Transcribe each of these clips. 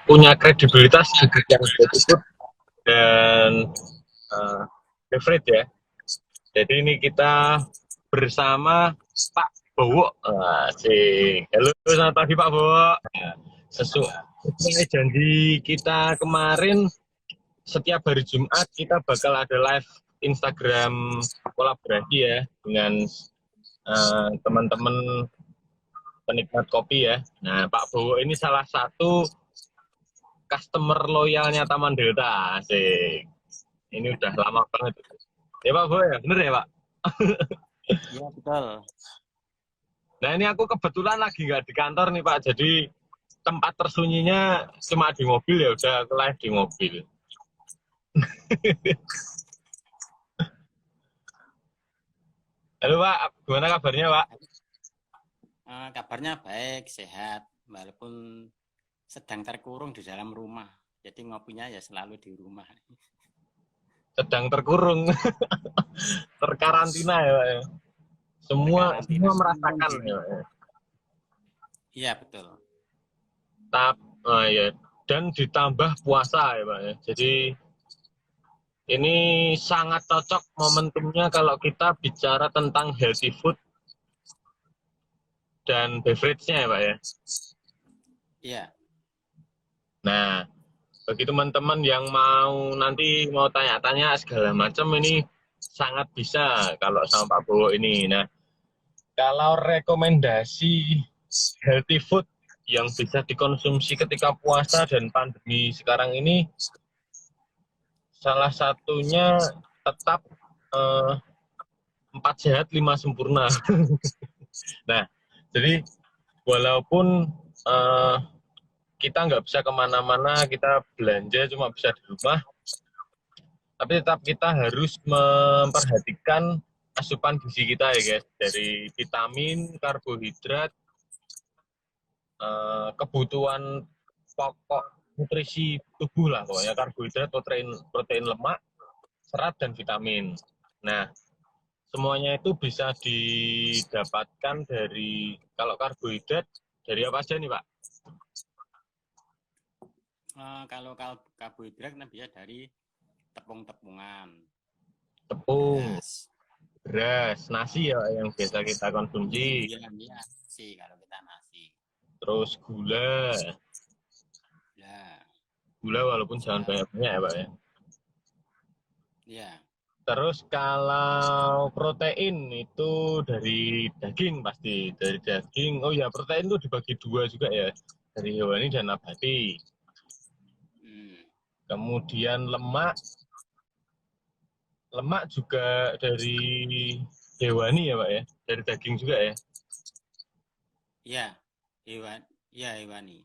punya kredibilitas di bidang tersebut dan favorite ya. Jadi ini kita bersama Pak Bowo. Asik. Halo, selamat pagi Pak Bowo. Sesuai janji kita kemarin, setiap hari Jumat kita bakal ada live Instagram kolaborasi ya dengan teman-teman penikmat kopi ya. Nah, Pak Bowo ini salah satu customer loyalnya Taman Delta. Asik. Ini udah lama banget. Ya Pak Bowo ya, bener ya Pak? Iya betul. Nah ini aku kebetulan lagi nggak di kantor nih Pak, jadi tempat tersunyinya cuma di mobil, ya udah aku live di mobil. Halo Pak, gimana kabarnya Pak? Kabarnya baik, sehat, walaupun sedang terkurung di dalam rumah. Jadi ngopinya ya selalu di rumah. Sedang terkurung, terkarantina ya Pak ya. Semua Terkarantina, merasakan ya Pak ya. Iya betul. Ya. Dan ditambah puasa ya Pak ya. Jadi ini sangat cocok momentumnya kalau kita bicara tentang healthy food dan beverage-nya ya Pak ya. Iya. Nah, bagi teman-teman yang nanti mau tanya-tanya segala macam, ini sangat bisa kalau sama Pak Bowo ini. Nah, kalau rekomendasi healthy food yang bisa dikonsumsi ketika puasa dan pandemi sekarang ini, salah satunya tetap 4 sehat 5 sempurna. Nah, jadi walaupun kita nggak bisa kemana-mana, kita belanja cuma bisa di rumah, tapi tetap kita harus memperhatikan asupan gizi kita ya guys, dari vitamin, karbohidrat, kebutuhan pokok nutrisi tubuh lah pokoknya, karbohidrat, protein lemak, serat, dan vitamin. Nah, semuanya itu bisa didapatkan dari, kalau karbohidrat dari apa aja nih Pak? Kalau karbohidrat bisa dari tepung-tepungan, Tepung, beras, beras, nasi ya yang biasa kita konsumsi, iya nasi kalau kita nasi. terus gula, Ya, walaupun jangan banyak-banyak ya Pak ya. iya. Terus kalau protein itu dari daging pasti, dari daging. Oh ya, protein itu dibagi dua juga ya, dari hewani dan nabati. Kemudian lemak juga dari hewani ya Pak ya, dari daging juga ya. Iya, hewani.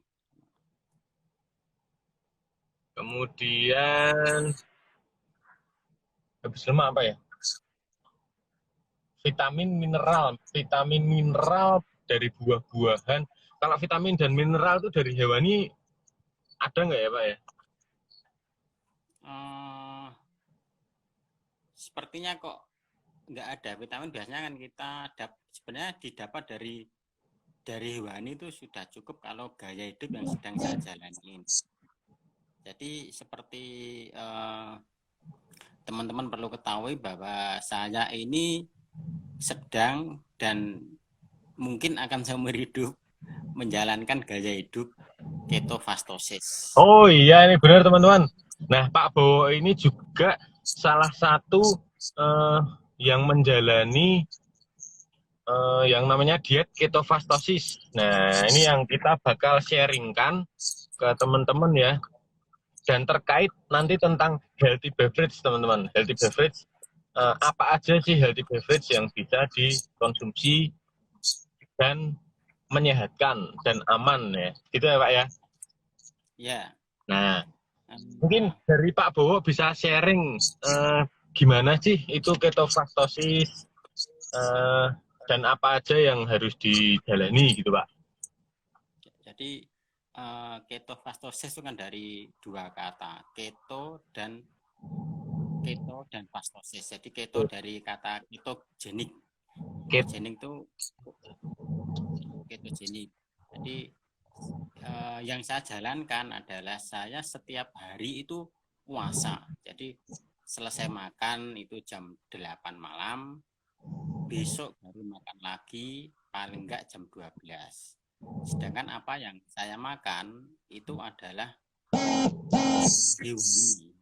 Kemudian habis lemak apa ya? Vitamin mineral dari buah-buahan. Kalau vitamin dan mineral itu dari hewani ada nggak ya Pak ya? Sepertinya kok nggak ada. Vitamin biasanya kan kita sebenarnya didapat dari hewani itu sudah cukup kalau gaya hidup yang sedang saya jalani. Jadi seperti teman-teman perlu ketahui bahwa saya ini sedang dan mungkin akan seumur hidup menjalankan gaya hidup ketofastosis. Oh iya, ini benar teman-teman. Nah, Pak Bowo ini juga salah satu yang menjalani yang namanya diet ketofastosis. Nah, ini yang kita bakal sharingkan ke teman-teman ya. Dan terkait nanti tentang healthy beverage, teman-teman. Healthy beverage, apa aja sih healthy beverage yang bisa dikonsumsi dan menyehatkan dan aman ya. Gitu ya, Pak ya? Ya. Nah, mungkin dari Pak Bowo bisa sharing gimana sih itu ketofastosis dan apa aja yang harus dijalani gitu Pak. Jadi ketofastosis itu kan dari dua kata, keto dan fastosis. Jadi keto dari kata ketogenik. Ketogenik itu ketogenik. Jadi yang saya jalankan adalah saya setiap hari itu puasa. Jadi selesai makan itu jam 8 malam, besok baru makan lagi paling enggak jam 12. Sedangkan apa yang saya makan itu adalah hewani.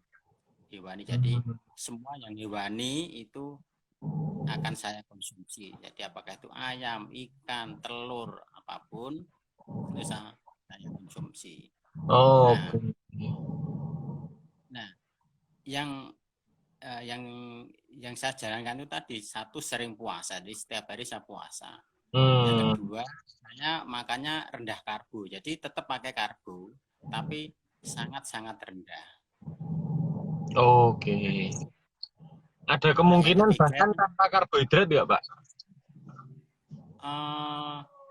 Hewani. Jadi semua yang hewani itu akan saya konsumsi. Jadi apakah itu ayam, ikan, telur, apapun itu saya konsumsi. Oh, Nah, oke. nah yang yang saya jalankan itu tadi satu sering puasa, jadi setiap hari saya puasa. Yang kedua saya makannya rendah karbo, jadi tetap pakai karbo, tapi sangat-sangat rendah. Oke. Ada Nah, yang kemungkinan ketiga bahkan tanpa karbohidrat ya, Pak?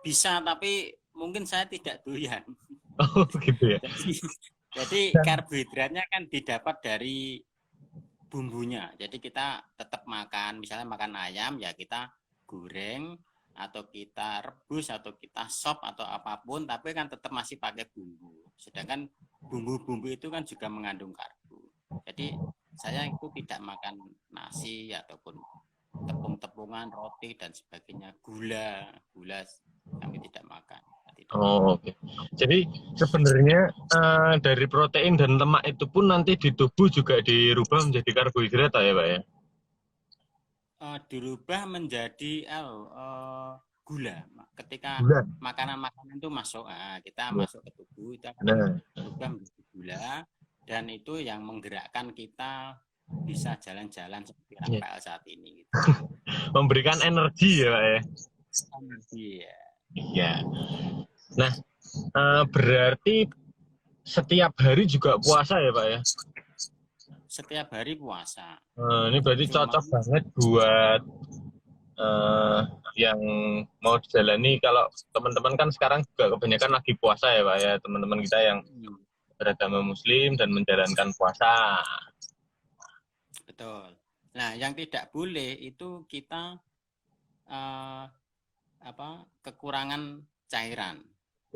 bisa, tapi mungkin saya tidak doyan. Oh, gitu ya. Jadi karbohidratnya kan didapat dari bumbunya. Jadi kita tetap makan, misalnya makan ayam ya kita goreng atau kita rebus atau kita sop atau apapun, tapi kan tetap masih pakai bumbu. Sedangkan bumbu-bumbu itu kan juga mengandung karbo. Jadi saya itu tidak makan nasi ataupun tepung-tepungan, roti dan sebagainya, gula kami tidak makan. Oh, oke. Jadi sebenarnya dari protein dan lemak itu pun nanti di tubuh juga dirubah menjadi karbohidrat ya, Pak ya? Dirubah menjadi gula. Ketika Gula. makanan-makanan itu masuk, kita Ya. masuk ke tubuh itu akan Nah, berubah menjadi gula, dan itu yang menggerakkan kita bisa jalan-jalan seperti ya. Rafael saat ini. Gitu. Memberikan energi ya, Pak ya? Iya. Iya. Nah, berarti setiap hari juga puasa ya, Pak ya? Setiap hari puasa. Ini berarti cocok banget buat yang mau dijalani. Kalau teman-teman kan sekarang juga kebanyakan lagi puasa ya, Pak ya, teman-teman kita yang beragama Muslim dan menjalankan puasa. Betul. Nah, yang tidak boleh itu kita kekurangan cairan.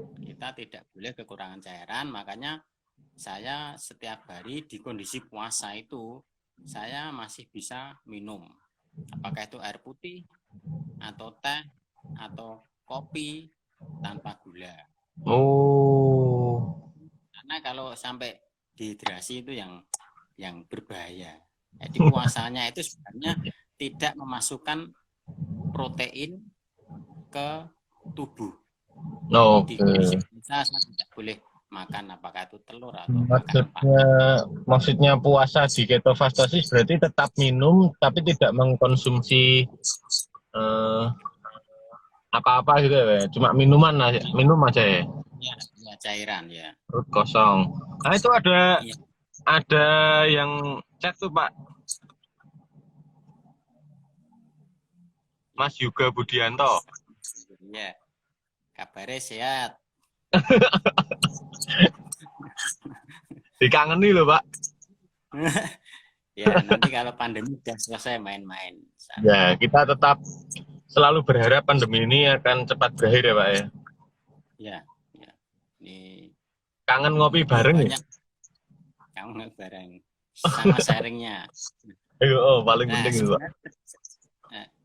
Kita tidak boleh kekurangan cairan, makanya saya setiap hari di kondisi puasa itu saya masih bisa minum. Apakah itu air putih atau teh atau kopi tanpa gula. Oh. Karena kalau sampai dehidrasi itu yang berbahaya. Jadi puasanya itu sebenarnya tidak memasukkan protein ke tubuh. Oke. Di saya tidak boleh makan apakah itu telur atau makan apa. Maksudnya puasa di ketofastosis berarti tetap minum tapi tidak mengkonsumsi apa-apa gitu ya, cuma minum aja ya. Ya, cairan ya. Perut kosong. Nah itu ada Ya. ada yang chat tuh Pak, Mas Yuga Budianto. Ya, kabarnya sehat. Dikangeni loh Pak. Ya, nanti kalau pandemi sudah selesai main-main. Ya, kita tetap selalu berharap pandemi ini akan cepat berakhir ya Pak ya. Ya. Ini kangen ngopi bareng ya. Kangen ngopi bareng. Sama sharingnya. Oh, paling penting itu Pak.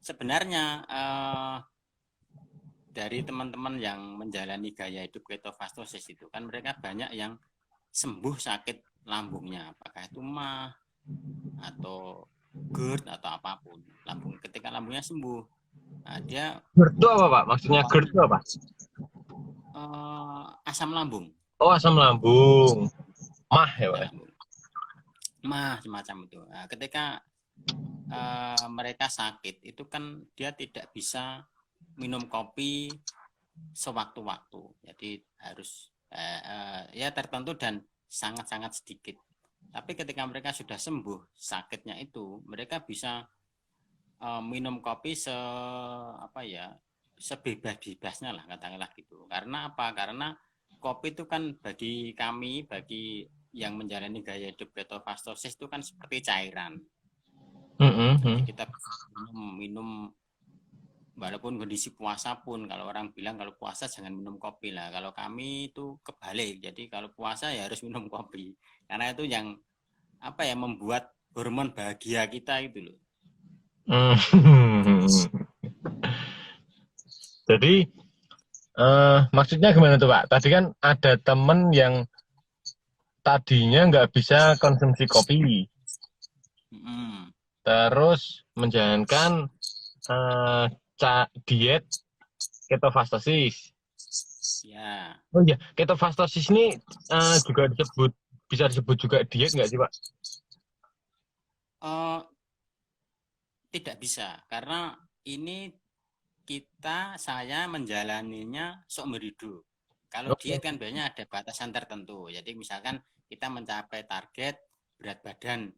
Sebenarnya dari teman-teman yang menjalani gaya hidup ketofastosis itu kan mereka banyak yang sembuh sakit lambungnya, apakah itu mah atau GERD atau apapun. Ketika lambungnya sembuh, nah dia GERD itu apa Pak? Maksudnya GERD itu apa? Asam lambung. Oh, asam lambung. Mah ya Pak? Mah semacam itu. Nah, ketika mereka sakit itu kan dia tidak bisa minum kopi sewaktu-waktu, jadi harus ya tertentu dan sangat-sangat sedikit. Tapi ketika mereka sudah sembuh sakitnya itu, mereka bisa minum kopi sebebas-bebasnya lah katakanlah gitu. Karena apa? Karena kopi itu kan bagi kami, bagi yang menjalani gaya hidup ketofastosis itu kan seperti cairan. Jadi kita minum walaupun kondisi puasa pun, kalau orang bilang kalau puasa jangan minum kopi lah. Kalau kami itu kebalik. Jadi kalau puasa ya harus minum kopi. Karena itu yang apa ya membuat hormon bahagia kita itu loh. Hmm. Jadi maksudnya gimana tuh Pak? Tadi kan ada temen yang tadinya nggak bisa konsumsi kopi, Mm-mm. terus menjalankan diet ketofastosis. Ya, Oh iya, ketofastosis ini juga bisa disebut juga diet nggak sih Pak? eh, tidak bisa karena ini saya menjalaninya sok meridu. Kalau diet kan biasanya ada batasan tertentu. Jadi misalkan kita mencapai target berat badan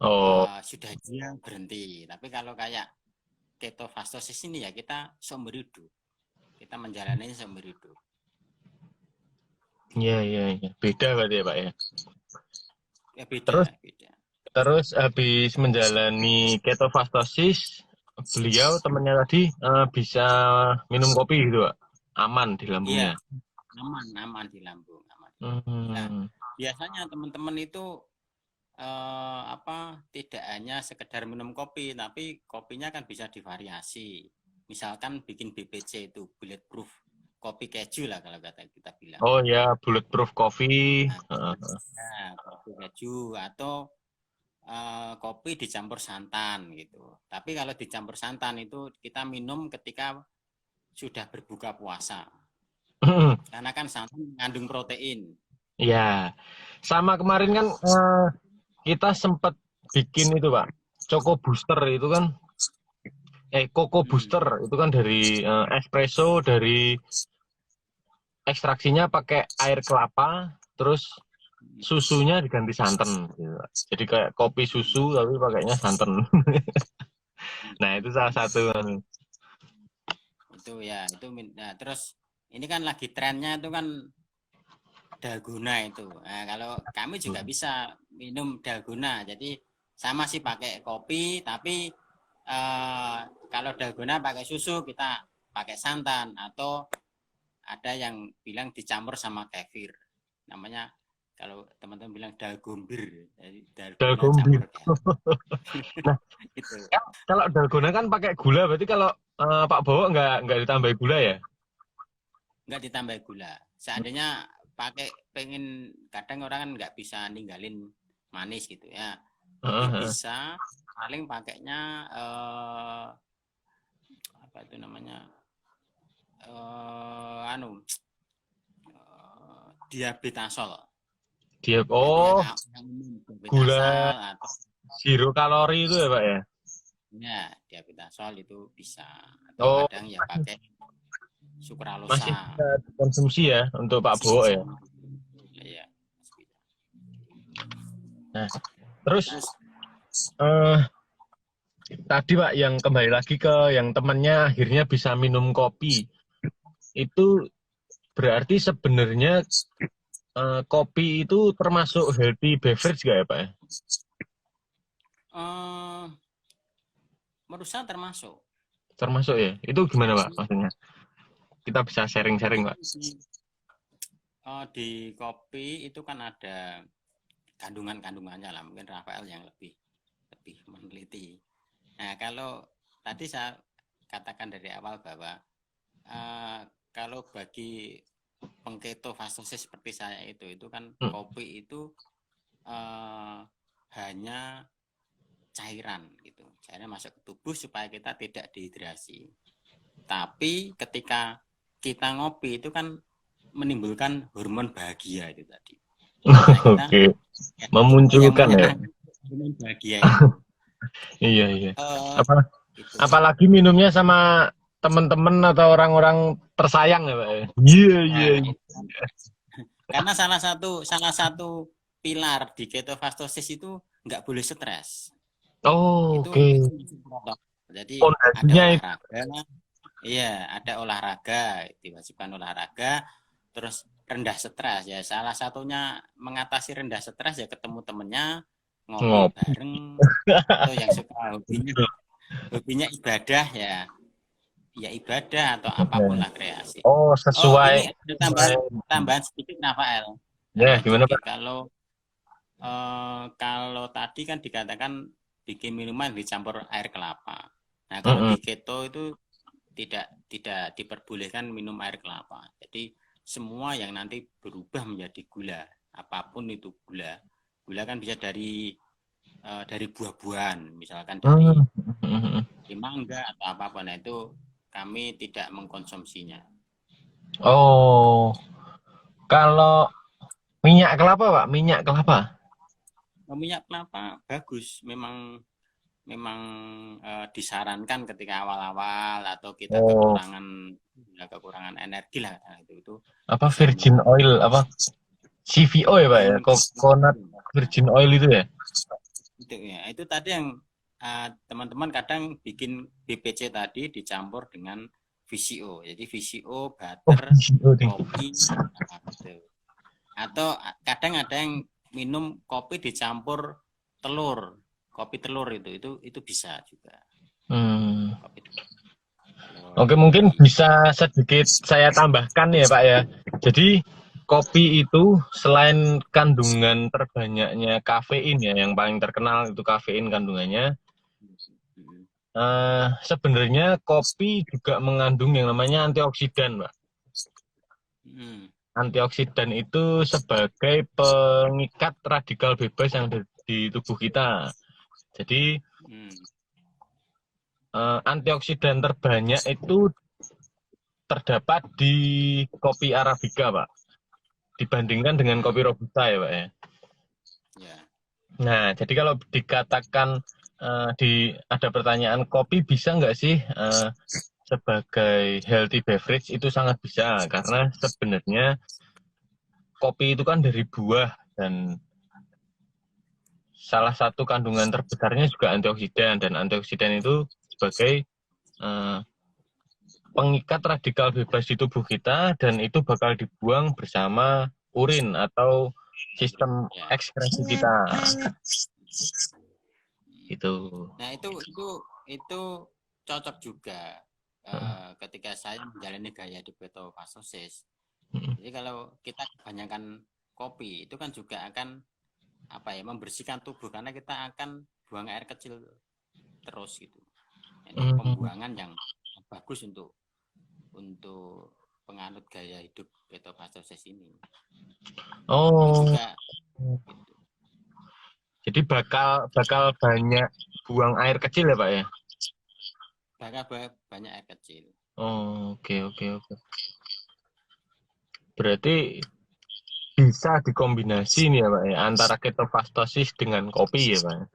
Oh, sudah dia berhenti. Tapi kalau kayak ketofastosis ini ya kita sok meridu. Kita menjalani sok meridu. iya iya iya, beda berarti ya Pak ya. Ya beda, Terus beda. terus habis menjalani ketofastosis, beliau temennya tadi bisa minum kopi gitu Pak, aman di Iya, lambungnya. aman, aman di lambung, aman di lambung. Nah, Hmm. biasanya teman-teman itu tidak hanya sekedar minum kopi, tapi kopinya kan bisa divariasi. Misalkan bikin BPC itu bulletproof kopi keju lah kalau kata kita bilang. Oh ya, bulletproof coffee. Nah, kopi keju atau kopi dicampur santan gitu. Tapi kalau dicampur santan itu kita minum ketika sudah berbuka puasa. Karena kan santan mengandung protein. Ya, sama kemarin Nah, kan kita sempat bikin itu Pak, Choco Booster itu kan, Coco hmm, Booster itu kan dari espresso, dari ekstraksinya pakai air kelapa, terus susunya diganti santan. Gitu. Jadi kayak kopi susu tapi pakainya santan. Nah itu salah satu. itu ya itu nah, terus ini kan lagi trennya itu kan dalgona itu. Nah, kalau kami juga bisa minum dalgona. Jadi sama sih pakai kopi, tapi kalau dalgona pakai susu kita pakai santan atau ada yang bilang dicampur sama kefir. Namanya kalau teman-teman bilang dalgombir, jadi dalgona Dalgona. campur kefir. Nah Itu kan, kalau dalgona kan pakai gula, berarti kalau Pak Bowo nggak ditambah gula ya? nggak ditambah gula. Seandainya pakai pengen kadang orang kan nggak bisa ninggalin manis gitu ya. Itu bisa paling pakainya apa itu namanya diabetasol. Dia Jadi oh yang gula diabetasol atau zero kalori itu ya Pak ya? ya diabetasol itu bisa atau Oh kadang ya pakai masih sukralosa. bisa dikonsumsi ya untuk Pak Bowo ya? Ya, Nah terus terus eh tadi Pak yang kembali lagi ke yang temannya akhirnya bisa minum kopi itu berarti sebenarnya kopi itu termasuk healthy beverage gak ya Pak ya? eh, menurut saya termasuk. Termasuk ya? Itu gimana Pak Jadi, maksudnya? Kita bisa jadi sharing-sharing Pak. kan di kopi itu kan ada kandungannya lah. Mungkin Rafael yang lebih lebih meneliti. Nah, kalau tadi saya katakan dari awal bahwa kalau bagi pengketofastosis seperti saya itu kan Hmm. kopi itu hanya cairan gitu. Cairan masuk ke tubuh supaya kita tidak dehidrasi. Tapi ketika kita ngopi itu kan menimbulkan hormon bahagia itu tadi. Nah, kita Oke, yang memunculkan ya. menyenangkan hormon bahagia itu. Iya iya. Uh, Apa itu. apalagi minumnya sama teman-teman atau orang-orang tersayang ya Pak ya? Iya iya. Nah, itu. Karena salah satu pilar di ketofastosis itu nggak boleh stres. Oh, Itu oke. jadi ada Fondasinya itu. olahraga, iya ada olahraga, diwajibkan olahraga, terus rendah stres ya. Salah satunya mengatasi rendah stres ya ketemu temennya, ngopi Ngop. bareng, atau yang suka hobinya ibadah ya ya ibadah atau apapun lah kreasi. Oh, Oh, sesuai. ini ada tambahan sedikit Rafael. Ya, Tambahan gimana, sedikit. Pak? Kalau tadi kan dikatakan bikin minuman dicampur air kelapa. Nah, kalau Mm-mm. di keto itu tidak diperbolehkan minum air kelapa. Jadi semua yang nanti berubah menjadi gula, apapun itu gula. Gula kan bisa dari buah-buahan, misalkan dari Mm-mm. mangga atau apapun. Nah, itu kami tidak mengkonsumsinya. Oh, kalau minyak kelapa, Pak, minyak kelapa. Minyak kelapa bagus, memang memang disarankan ketika awal-awal atau kita Oh, kekurangan energi lah, nah, itu apa bisa virgin minum oil apa CVO ya, Pak ya? Coconut virgin oil itu ya? itu ya. Itu tadi yang teman-teman kadang bikin BPC tadi dicampur dengan VCO. Jadi VCO, Oh, butter, VCO ding. kopi, gitu. Atau kadang ada yang minum kopi dicampur telur, kopi telur itu bisa juga. Kopi telur. Oke, mungkin bisa sedikit saya tambahkan ya, Pak ya. Jadi kopi itu selain kandungan terbanyaknya kafein ya, yang paling terkenal itu kafein kandungannya. Sebenarnya kopi juga mengandung yang namanya antioksidan, Pak. Antioksidan itu sebagai pengikat radikal bebas yang ada di tubuh kita. Jadi antioksidan terbanyak itu terdapat di kopi Arabica, Pak. Dibandingkan dengan kopi Robusta ya, Pak ya. Nah, jadi kalau dikatakan ada pertanyaan kopi bisa nggak sih sebagai healthy beverage, itu sangat bisa karena sebenarnya kopi itu kan dari buah dan salah satu kandungan terbesarnya juga antioksidan, dan antioksidan itu sebagai pengikat radikal bebas di tubuh kita, dan itu bakal dibuang bersama urin atau sistem ekskresi kita. Gitu. Nah, itu cocok juga ketika saya menjalani gaya di ketofastosis. Jadi kalau kita kebanyakan kopi itu kan juga akan membersihkan tubuh karena kita akan buang air kecil terus gitu. Ini pembuangan yang bagus untuk penganut gaya hidup ketofastosis ini. Oh. Juga, gitu. Jadi bakal banyak buang air kecil ya, Pak ya? Bakal banyak air kecil. Oh, oke. Berarti bisa dikombinasi nih ya, Pak ya, antara ketofastosis dengan kopi ya, Pak?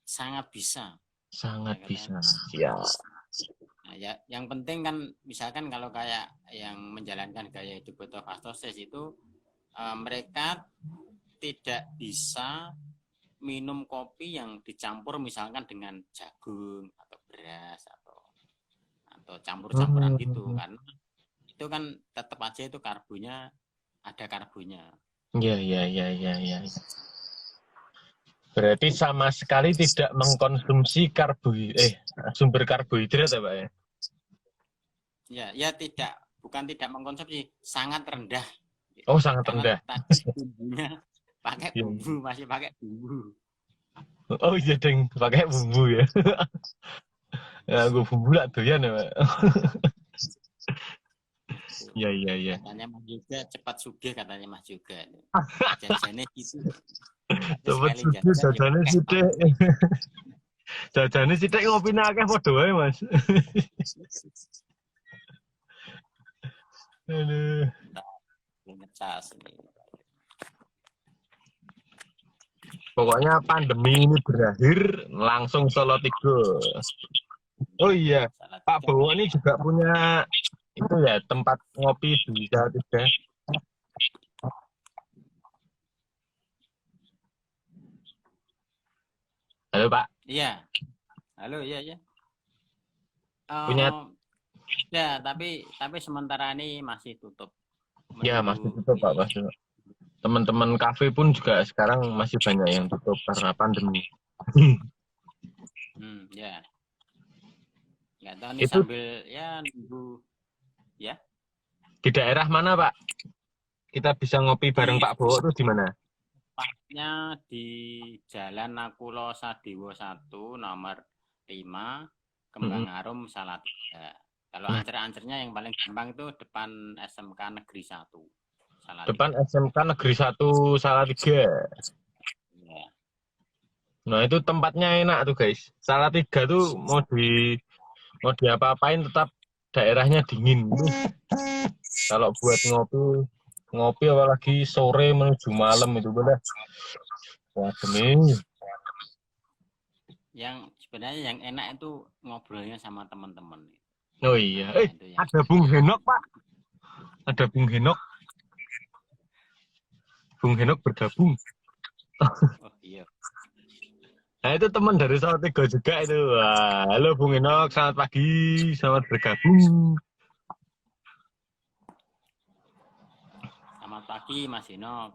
Sangat bisa. Sangat bisa. Ya. Nah, ya, yang penting kan misalkan kalau kayak yang menjalankan gaya hidup ketofastosis itu mereka tidak bisa minum kopi yang dicampur misalkan dengan jagung atau beras atau campur-campuran gitu, karena itu kan tetap aja itu karbonya ada karbonya. Ya. Berarti sama sekali tidak mengkonsumsi sumber karbohidrat ya, Pak ya? Ya bukan tidak mengkonsumsi, sangat rendah. Oh, sangat karena rendah. Tadi bumbunya pakai bumbu, masih pakai bumbu. Oh iya, deng, pakai bumbu ya. Ya, gue bumbu lah doyan ya, Pak. Iya. Katanya Mas juga cepat sugih, katanya Mas juga. Jajannya gitu. Cepat sugih, jajannya sithik. Jajannya sithik ngopine akeh padha wae, Mas. Aduh. Pokoknya pandemi ini berakhir langsung Solo Tigo. Oh iya, Pak Bowo ini juga punya itu ya, tempat ngopi di Salatiga. Halo, Pak. Iya. Halo, iya. Punya. Ya, tapi sementara ini masih tutup. Ya, masih tutup, Pak. Teman-teman kafe pun juga sekarang masih banyak yang tutup karena pandemi. Ya. Nggak tahu nih Itu sambil ya nunggu ya di daerah mana, Pak? Kita bisa ngopi bareng di Pak Bowo itu di mana? tempatnya di Jalan Nakulo Sadewo 1 nomor 5 Mm-mm. Kembang Harum Salatiga. Kalau Nah, ancer-ancernya yang paling gampang itu depan SMK Negeri 1 depan Salatiga. SMK Negeri 1 Salatiga. Ya. Nah, itu tempatnya enak tuh, guys. Salatiga tuh mau diapa-apain tetap daerahnya dingin. Kalau buat ngopi, ngopi apalagi sore menuju malam itu bener. Wah, demi. Yang sebenarnya yang enak itu ngobrolnya sama teman-teman. Oh iya. Nah, itu yang Ada Bung Henok, Pak. Ada Bung Henok. Bung Henok bergabung. oh iya. Nah, itu teman dari Salatiga juga itu. Wah, halo Bung Henok, selamat pagi. Selamat bergabung. Selamat pagi Mas Ino.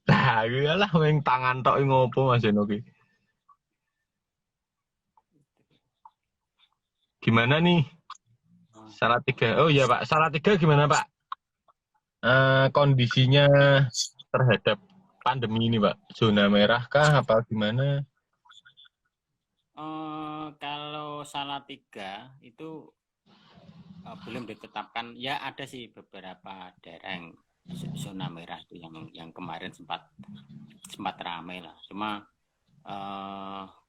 Nah, iyalah main tangan tok ngopo Mas Henok iki. Gimana nih? Salatiga. Oh iya, Pak. Salatiga gimana, Pak? Kondisinya terhadap pandemi ini, Pak? Zona merah kah apa gimana? Kalau Salatiga itu belum ditetapkan. Ya ada sih beberapa daerah yang zona merah itu yang kemarin sempat ramai lah. Cuma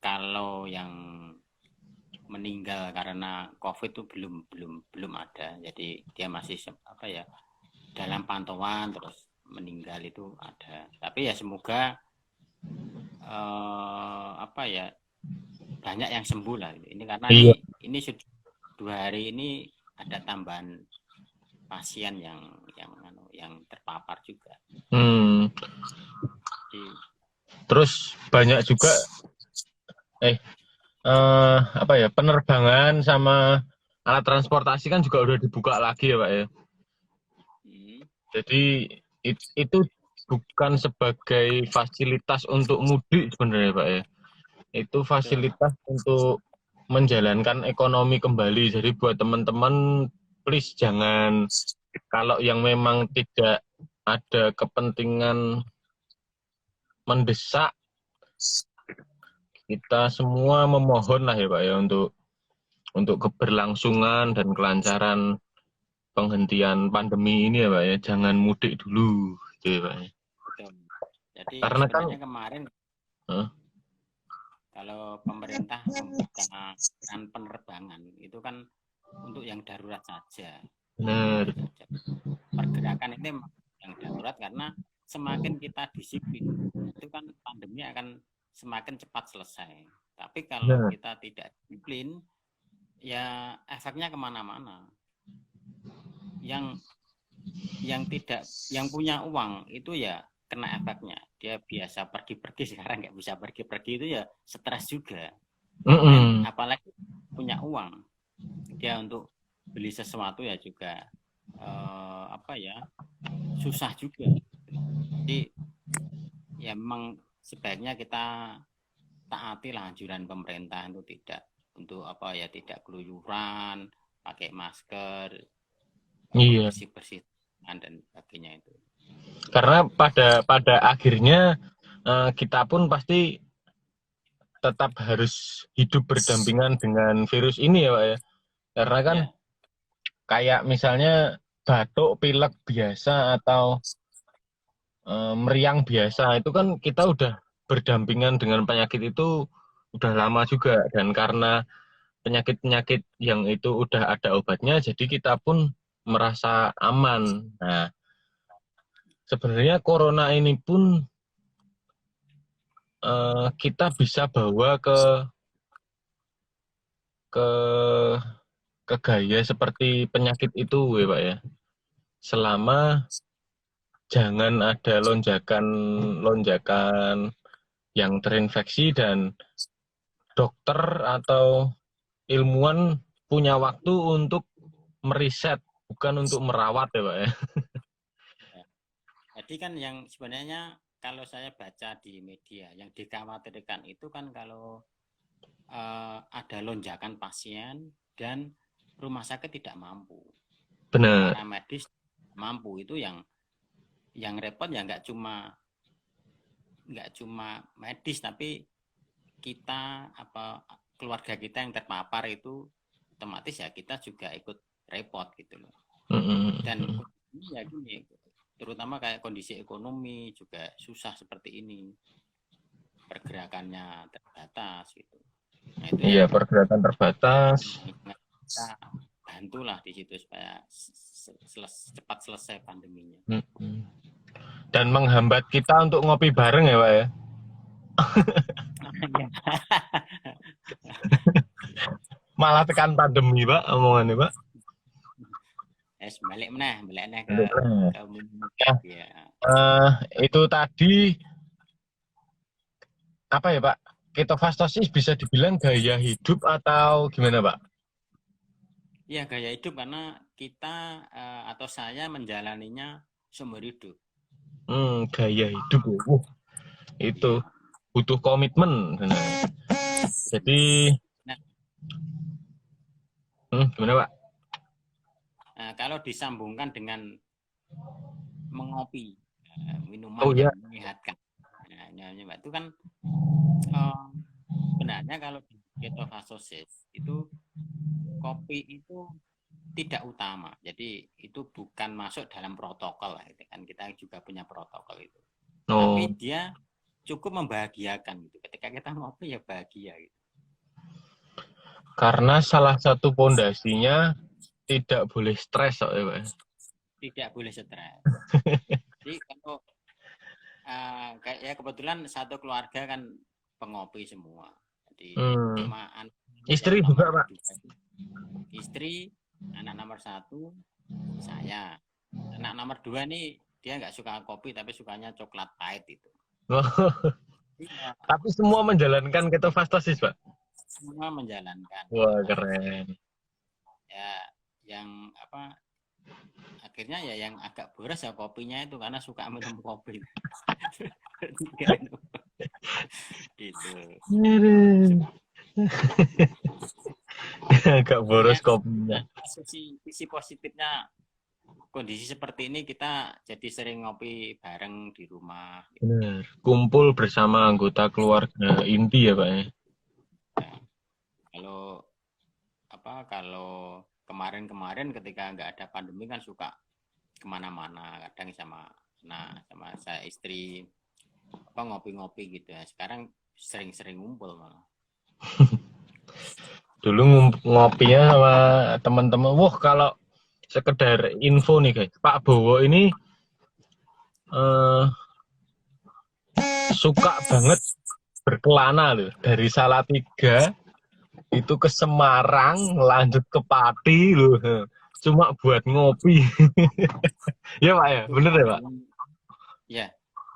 kalau yang meninggal karena COVID itu belum ada. Jadi dia masih apa ya dalam pantauan terus meninggal itu ada. Tapi ya semoga apa ya banyak yang sembuh lah. Ini karena Iya. ini sudah 2 hari ini ada tambahan pasien yang terpapar juga. Hmm. Jadi, Terus banyak juga apa ya, penerbangan sama alat transportasi kan juga udah dibuka lagi ya, Pak ya. Jadi itu bukan sebagai fasilitas untuk mudik sebenarnya, Pak ya. Itu fasilitas untuk menjalankan ekonomi kembali. Jadi buat teman-teman, please jangan, kalau yang memang tidak ada kepentingan mendesak, kita semua memohon lah ya Pak ya untuk keberlangsungan dan kelancaran penghentian pandemi ini ya Pak ya. Jangan mudik dulu gitu ya Pak ya. betul. Jadi Karena kan sebenarnya kemarin kalau pemerintah membuka penerbangan itu kan untuk yang darurat saja. benar. Pergerakan ini yang darurat karena semakin kita disiplin itu kan pandemi akan semakin cepat selesai. Tapi kalau Benar. kita tidak disiplin ya efeknya kemana-mana. Yang punya uang itu ya kena efeknya. Dia biasa pergi-pergi sekarang nggak bisa pergi-pergi itu ya stres juga. Apalagi punya uang dia untuk beli sesuatu ya juga apa ya susah juga. Jadi ya memang sebaiknya kita taatilah anjuran pemerintah itu tidak untuk apa ya tidak keluyuran, pakai masker, Iya. bersih-bersih dan sebagainya itu. Karena pada akhirnya kita pun pasti tetap harus hidup berdampingan dengan virus ini ya Pak ya. Karena kan kayak misalnya batuk, pilek biasa atau meriang biasa itu kan kita udah berdampingan dengan penyakit itu udah lama juga, dan karena penyakit-penyakit yang itu udah ada obatnya jadi kita pun merasa aman. Nah, sebenarnya corona ini pun kita bisa bawa ke gaya seperti penyakit itu ya Pak ya. Selama jangan ada lonjakan yang terinfeksi dan dokter atau ilmuwan punya waktu untuk meriset, bukan untuk merawat ya Pak ya. Jadi kan yang sebenarnya kalau saya baca di media yang dikhawatirkan itu kan kalau ada lonjakan pasien dan rumah sakit tidak mampu, Benar. para medis mampu. Itu yang repot ya nggak cuma medis, tapi kita keluarga kita yang terpapar itu otomatis ya kita juga ikut repot gitu loh. Dan ya gini, terutama kayak kondisi ekonomi juga susah seperti ini, pergerakannya terbatas gitu. Nah, itu Iya, pergerakan terbatas. kita bantulah di situ supaya cepat selesai pandeminya. Dan menghambat kita untuk ngopi bareng ya Pak ya. Malah tekan pandemi Pak, omongannya Pak. Balik ke ya. Itu tadi apa ya Pak? Ketofastosis bisa dibilang gaya hidup atau gimana Pak? Ya, gaya hidup karena kita atau saya menjalaninya seumur hidup. Gaya hidup. Itu butuh komitmen. Jadi gimana Pak? Kalau disambungkan dengan mengopi, minuman yang menyehatkan, itu kan sebenarnya kalau di ketofastosis itu kopi itu tidak utama, jadi itu bukan masuk dalam protokol gitu kan, kita juga punya protokol itu. Tapi dia cukup membahagiakan gitu, ketika kita ngopi ya bahagia gitu. Karena salah satu pondasinya tidak boleh stres ya Pak. Tidak boleh stres. Jadi kalau kayak kebetulan satu keluarga kan pengopi semua. Jadi cuma istri juga Pak. Istri, anak nomor 1 saya. Anak nomor 2 nih dia nggak suka kopi tapi sukanya coklat pahit itu. Tapi semua menjalankan ketofastosis Pak. Semua menjalankan. Wah keren. Ya yang akhirnya ya yang agak boros ya kopinya itu karena suka minum kopi. Itu. Agak boros kopinya. Sisi positifnya kondisi seperti ini kita jadi sering ngopi bareng di rumah. Benar. Kumpul bersama anggota keluarga inti ya Pak ya. Kalau kemarin ketika nggak ada pandemi kan suka kemana-mana, kadang sama saya istri ngopi-ngopi gitu ya. Sekarang sering-sering ngumpul malah. Dulu ngopinya sama teman-teman. Wah kalau sekedar info nih guys, Pak Bowo ini suka banget berkelana loh, dari Salatiga itu ke Semarang lanjut ke Pati loh, cuma buat ngopi. Ya Pak ya, bener ya Pak? Ya,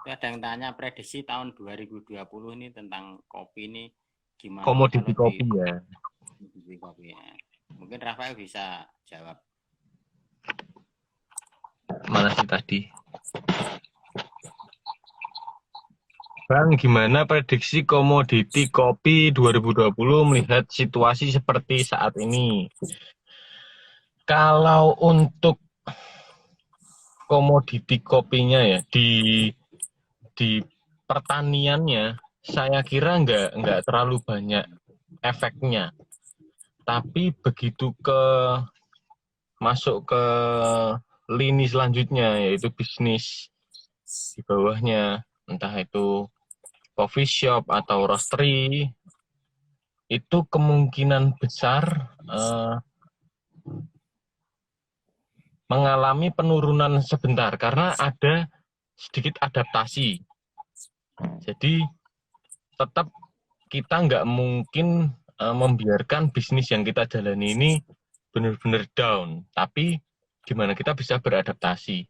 ada yang tanya prediksi tahun 2020 ini tentang kopi ini gimana? Komoditi kopi ya. Kopi ya. Mungkin Rafael bisa jawab. Mana sih tadi? Bang, gimana prediksi komoditi kopi 2020 melihat situasi seperti saat ini? Kalau untuk komoditi kopinya ya di pertaniannya, saya kira nggak terlalu banyak efeknya. Tapi begitu masuk ke lini selanjutnya, yaitu bisnis di bawahnya, entah itu coffee shop atau roastery, itu kemungkinan besar mengalami penurunan sebentar karena ada sedikit adaptasi. Jadi tetap kita nggak mungkin membiarkan bisnis yang kita jalani ini benar-benar down, tapi gimana kita bisa beradaptasi.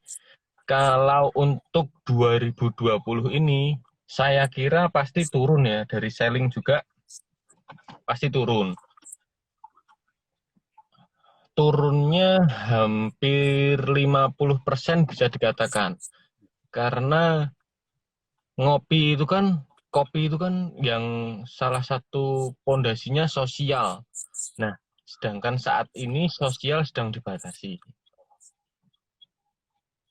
Kalau untuk 2020 ini, saya kira pasti turun ya, dari selling juga pasti turun. Turunnya hampir 50% bisa dikatakan. Karena ngopi itu kan kopi itu kan yang salah satu pondasinya sosial. Nah, sedangkan saat ini sosial sedang dibatasi.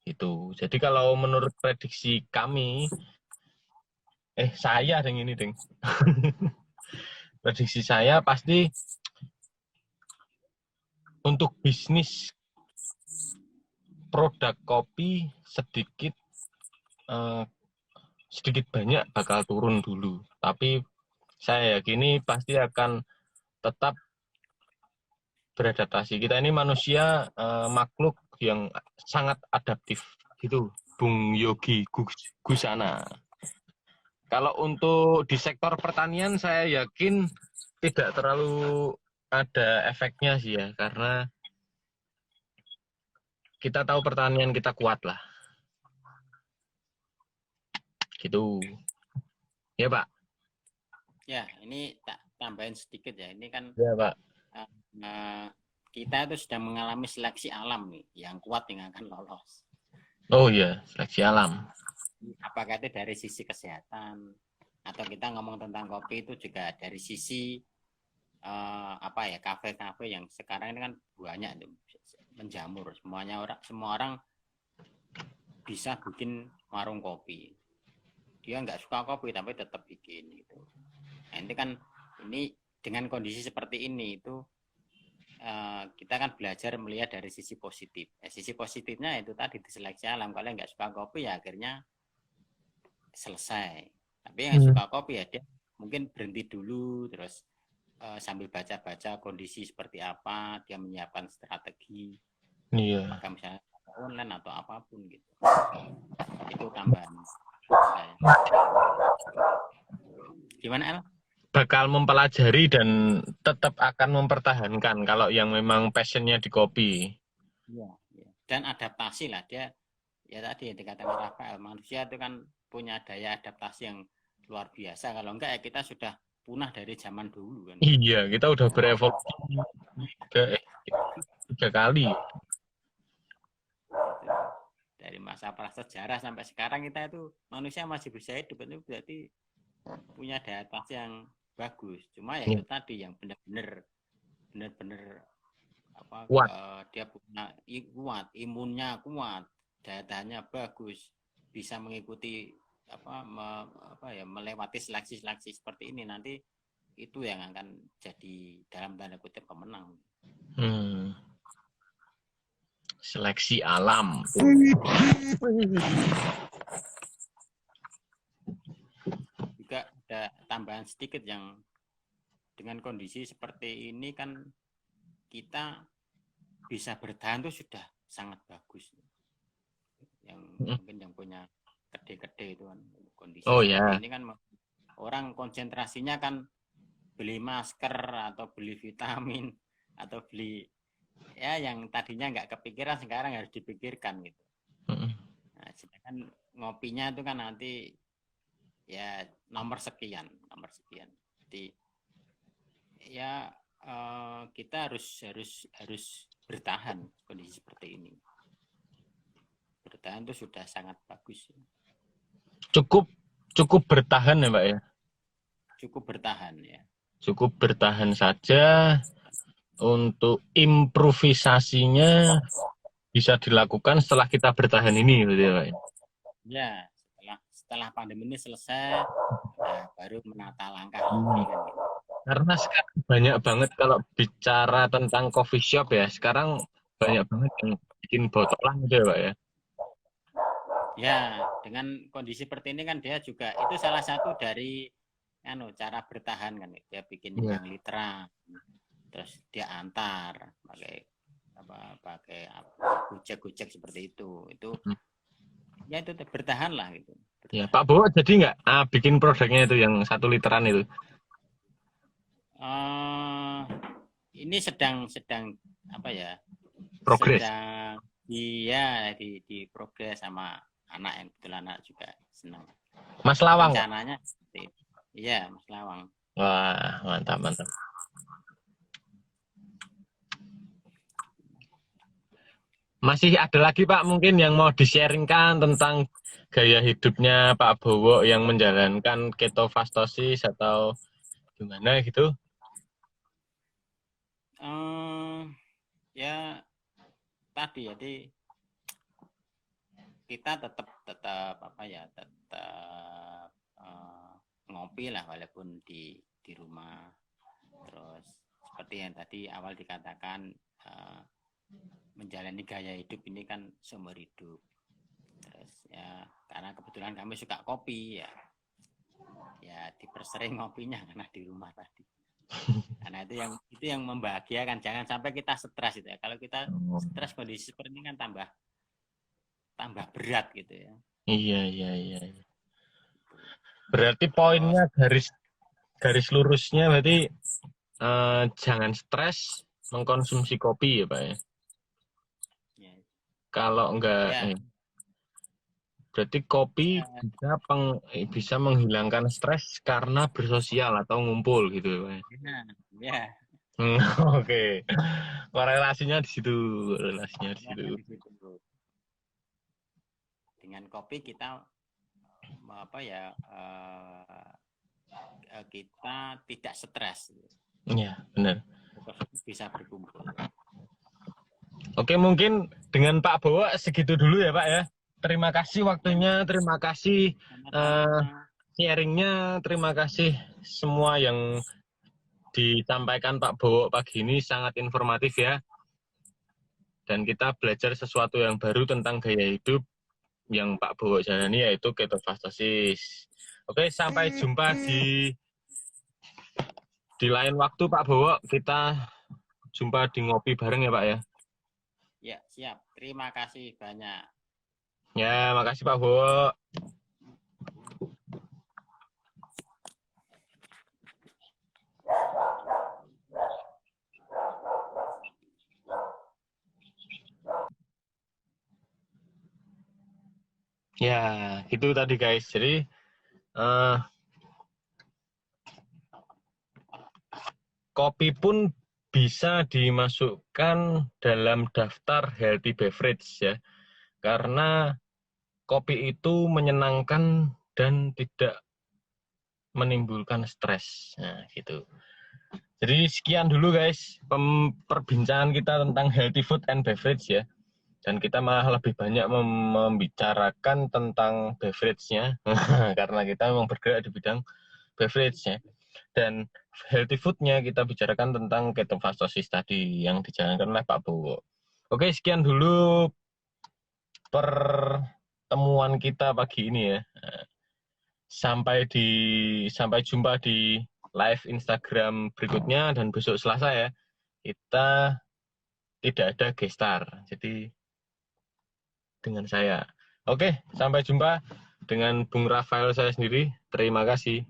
Itu. Jadi kalau menurut prediksi kami, saya yang ini, Deng. Prediksi saya pasti untuk bisnis produk kopi sedikit banyak bakal turun dulu. Tapi saya yakini pasti akan tetap beradaptasi. Kita ini manusia makhluk yang sangat adaptif gitu, Bung Yogi Gusana. Kalau untuk di sektor pertanian saya yakin tidak terlalu ada efeknya sih ya, karena kita tahu pertanian kita kuat lah. Gitu. Ya, Pak. Ya, ini tak tambahin sedikit ya. Ini kan Ya, Pak. kita itu sedang mengalami seleksi alam nih, yang kuat yang akan lolos. Oh iya, seleksi alam. Apakah itu dari sisi kesehatan, atau kita ngomong tentang kopi itu juga dari sisi kafe-kafe yang sekarang ini kan banyak menjamur. Semua orang bisa bikin warung kopi. Dia nggak suka kopi tapi tetap bikin gitu. Nah, ini dengan kondisi seperti ini itu kita kan belajar melihat dari sisi positif. Sisi positifnya itu tadi diseleksi alam. Kalau nggak suka kopi ya akhirnya selesai. Tapi yang suka kopi ya dia mungkin berhenti dulu, terus sambil baca-baca kondisi seperti apa, dia menyiapkan strategi. Iya. Apakah misalnya online atau apapun gitu. Itu tambahan. Gimana, El? Bakal mempelajari dan tetap akan mempertahankan kalau yang memang passionnya di kopi. Iya. Dan adaptasi lah, dia ya tadi yang dikatakan Rafael, manusia itu kan punya daya adaptasi yang luar biasa. Kalau enggak ya kita sudah punah dari zaman dulu kan. Iya, kita udah berevolusi tiga kali. Dari masa prasejarah sampai sekarang kita itu manusia masih bisa hidup, itu berarti punya daya adaptasi yang bagus. Cuma ya itu tadi yang benar-benar Kuat. Dia punya kuat, imunnya kuat, daya tahannya bagus, bisa mengikuti melewati seleksi-seleksi seperti ini, nanti itu yang akan jadi dalam tanda kutip pemenang. Seleksi alam. Juga ada tambahan sedikit yang dengan kondisi seperti ini kan kita bisa bertahan itu sudah sangat bagus. Yang mungkin yang punya kedai-kedai itu kan kondisi seperti ini kan orang konsentrasinya kan beli masker atau beli vitamin atau beli ya yang tadinya nggak kepikiran sekarang harus dipikirkan gitu. Nah, sedangkan ngopinya itu kan nanti ya nomor sekian. Jadi ya kita harus bertahan kondisi seperti ini. Bertahan itu sudah sangat bagus. Cukup bertahan ya, Pak ya. Cukup bertahan ya. Cukup bertahan saja. Untuk improvisasinya bisa dilakukan setelah kita bertahan ini, gitu ya, Pak. Ya, setelah pandemi ini selesai, baru menata langkah lagi kan gitu. Karena sekarang banyak banget kalau bicara tentang coffee shop ya, sekarang banyak banget yang bikin botolan gitu ya, Pak ya. Ya, dengan kondisi seperti ini kan dia juga itu salah satu dari cara bertahan kan. Dia bikin yang literan, terus dia antar pakai gojek seperti itu. Ya itu bertahan lah gitu. Bertahan. Ya, Pak Bowo jadi nggak bikin produknya itu yang 1 literan itu? Ini sedang Progres. Sedang di progres sama anak yang betul anak juga senang. Mas Lawang. Rencananya iya, Mas Lawang. Wah, mantap. Masih ada lagi Pak mungkin yang mau di-sharingkan tentang gaya hidupnya Pak Bowo yang menjalankan ketofastosis atau gimana gitu? Ya tadi jadi kita tetap tetap apa ya tetap ngopi lah walaupun di rumah. Terus seperti yang tadi awal dikatakan menjalani gaya hidup ini kan seumur hidup. Terus ya karena kebetulan kami suka kopi ya, ya dipersering ngopinya karena di rumah tadi. Karena itu yang membahagiakan. Jangan sampai kita stres itu ya. Kalau kita stres kondisi seperti ini kan tambah berat gitu ya. Iya. Berarti Terus poinnya garis lurusnya berarti jangan stres mengkonsumsi kopi ya Pak ya. ya, Kalau enggak ya, berarti kopi ya, bisa menghilangkan stres karena bersosial atau ngumpul gitu ya Pak. ya, Oke. Korelasinya di situ, korelasinya di situ. ya, di situ. Dengan kopi kita apa ya kita tidak stres, Iya, benar. bisa berkumpul. Oke, mungkin dengan Pak Bowo segitu dulu ya Pak ya. Terima kasih Ya, waktunya, terima kasih eh, sama-sama. sharingnya, terima kasih semua yang disampaikan Pak Bowo pagi ini sangat informatif ya. Dan kita belajar sesuatu yang baru tentang gaya hidup yang Pak Bowo jalani yaitu ketofastosis. Oke, sampai jumpa di lain waktu Pak Bowo. Kita jumpa di ngopi bareng ya Pak ya. Ya, siap. Terima kasih banyak. Ya, makasih Pak Bowo. Ya, gitu tadi guys. Jadi kopi pun bisa dimasukkan dalam daftar healthy beverage ya. Karena kopi itu menyenangkan dan tidak menimbulkan stres. Nah, gitu. Jadi sekian dulu guys perbincangan kita tentang healthy food and beverage ya. Dan kita malah lebih banyak membicarakan tentang beverage-nya karena kita memang bergerak di bidang beverage-nya. Dan healthy food-nya kita bicarakan tentang ketofastosis tadi yang dijalankan oleh Pak Bowo. Oke, sekian dulu pertemuan kita pagi ini ya. Sampai jumpa di live Instagram berikutnya dan besok Selasa ya. Kita tidak ada gestar. Jadi dengan saya. Oke, sampai jumpa dengan Bung Rafael saya sendiri. Terima kasih.